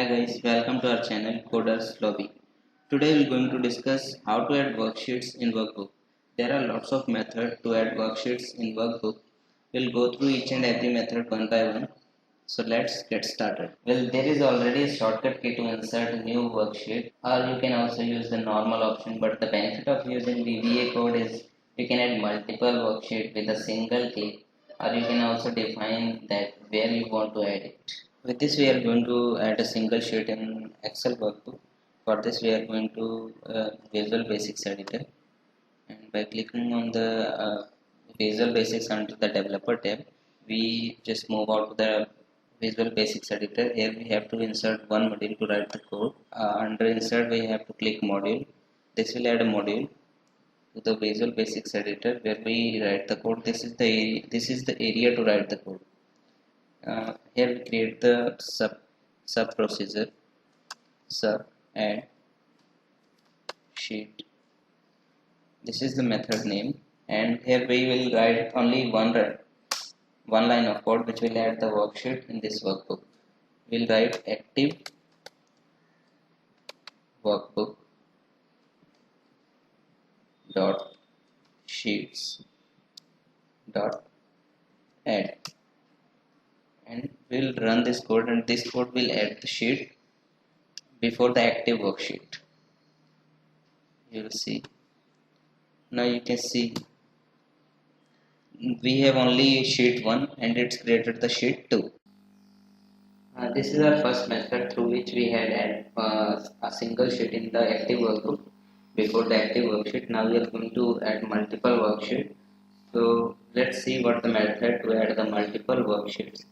guys, welcome to our channel Coders Lobby. Today we are going to discuss how to add worksheets in workbook. There are lots of methods to add worksheets in workbook. We'll go through each and every method one by one. So let's get started. Well, there is already a shortcut key to insert a new worksheet, or you can also use the normal option, but the benefit of using VBA code is you can add multiple worksheets with a single click, or you can also define that where you want to add it. With this we are going to add a single sheet in Excel workbook. For this we are going to Visual Basics editor, and by clicking on the Visual Basics under the developer tab, we just move out to the Visual Basics editor. Here we have to insert one module to write the code. Under insert we have to click module. This will add a module to the Visual Basics editor where we write the code. This is the area to write the code. Here we create the sub procedure sub add sheet. This is the method name, and here we will write only one line of code which will add the worksheet in this workbook. We'll write active workbook dot sheets dot add, and we'll run this code, and this code will add the sheet before the active worksheet. You will see. Now you can see we have only sheet 1 and it's created the sheet 2. This is our first method through which we had added a single sheet in the active workbook before the active worksheet. Now we are going to add multiple worksheets. So let's see what the method to add the multiple worksheets.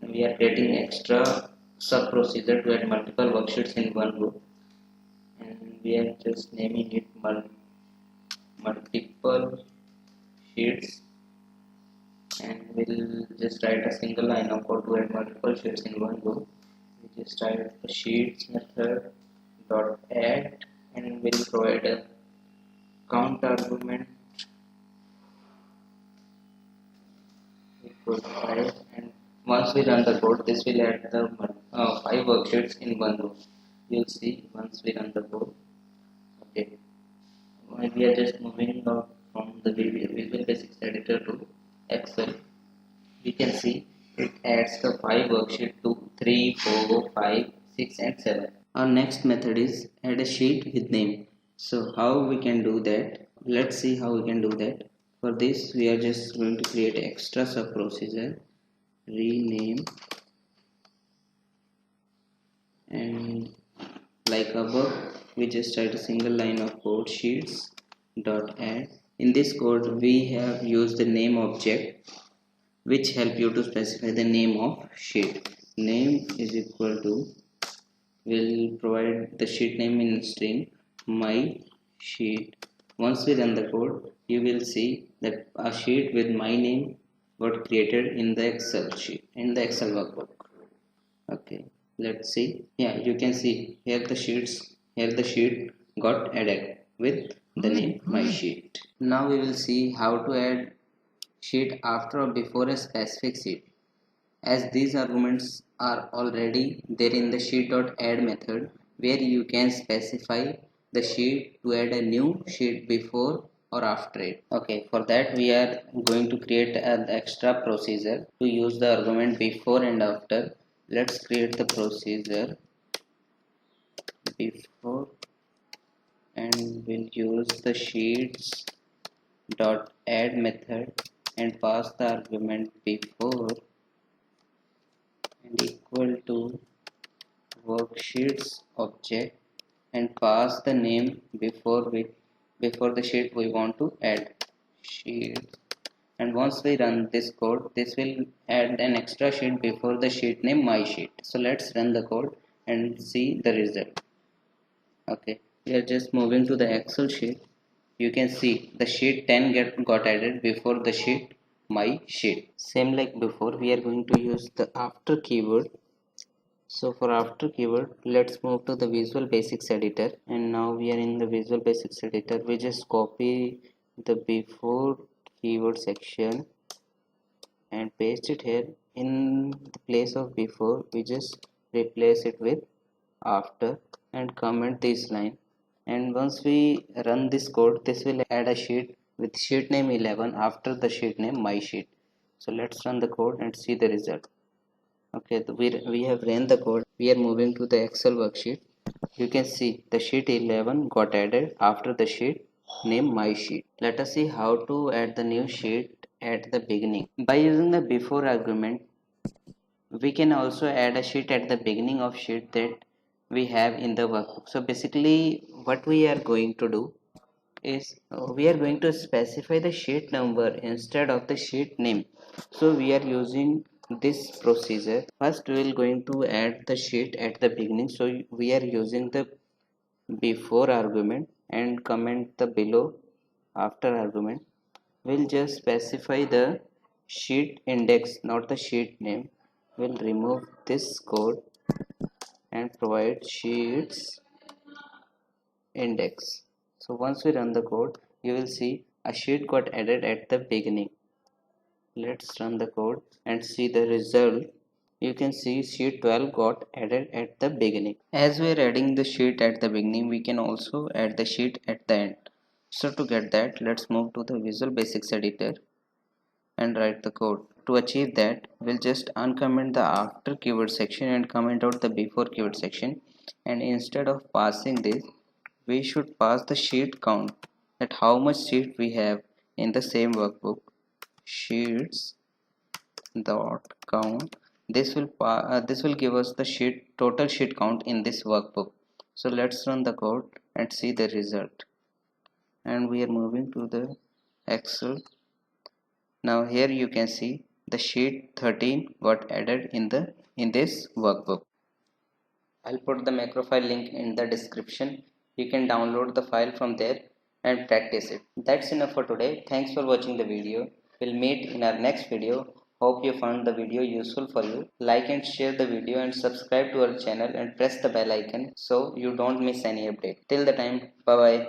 We are creating extra sub procedure to add multiple worksheets in one group, and we are just naming it multiple sheets, and we'll just write a single line of code to add multiple sheets in one group. We just write the sheets method dot add, and we'll provide a count argument equal 5, and once we run the code this will add the 5 worksheets in one group. You'll see once we run the code. Okay, we are just moving out from the Visual Basics editor to Excel. We can see it adds the 5 worksheet to 3, 4, 5, 6 and 7. Our next method is add a sheet with name. So how we can do that? Let's see how we can do that. For this we are just going to create extra sub procedure, rename, and like above we just write a single line of code sheets dot add. In this code we have used the name object which help you to specify the name of sheet. Name is equal to, will provide the sheet name in string my sheet. Once we run the code you will see that a sheet with my name got created in the Excel sheet, in the Excel workbook. Okay, let's see. Yeah, you can see here the sheet got added with the name my sheet. Now we will see how to add sheet after or before a specific sheet, as these arguments are already there in the sheet.add method, where you can specify the sheet to add a new sheet before or after it. Okay, for that we are going to create an extra procedure to use the argument before and after. Let's create the procedure before, and we'll use the sheets dot add method and pass the argument before and equal to worksheets object, and pass the name before the sheet we want to add, sheet. And once we run this code this will add an extra sheet before the sheet name my sheet. So let's run the code and see the result. Okay, we are just moving to the Excel sheet. You can see the sheet 10 got added before the sheet my sheet. Same like before, we are going to use the after keyword. So for after keyword, let's move to the Visual Basics editor, and now we are in the Visual Basics editor. We just copy the before keyword section and paste it here. In the place of before we just replace it with after and comment this line, and once we run this code, this will add a sheet with sheet name 11 after the sheet name my sheet. So let's run the code and see the result. Okay, we have ran the code. We are moving to the Excel worksheet. You can see the sheet 11 got added after the sheet name my sheet. Let us see how to add the new sheet at the beginning. By using the before argument, we can also add a sheet at the beginning of sheet that we have in the workbook. So basically what we are going to do is we are going to specify the sheet number instead of the sheet name. So we are using this procedure. First we will going to add the sheet at the beginning, so we are using the before argument and comment the below after argument. We'll just specify the sheet index, not the sheet name. We'll remove this code and provide sheets index. So once we run the code, you will see a sheet got added at the beginning. Let's run the code and see the result. You can see sheet 12 got added at the beginning. As we are adding the sheet at the beginning, we can also add the sheet at the end. So to get that, let's move to the Visual Basics editor and write the code. To achieve that, we'll just uncomment the after keyword section and comment out the before keyword section, and instead of passing this, we should pass the sheet count, that how much sheet we have in the same workbook. Sheets dot count. This will give us the total sheet count in this workbook. So let's run the code and see the result. And we are moving to the Excel. Now here you can see the sheet 13 got added in this workbook. I'll put the macro file link in the description. You can download the file from there and practice it. That's enough for today. Thanks for watching the video. We'll meet in our next video. Hope you found the video useful for you. Like and share the video and subscribe to our channel and press the bell icon so you don't miss any update. Till the time, bye bye.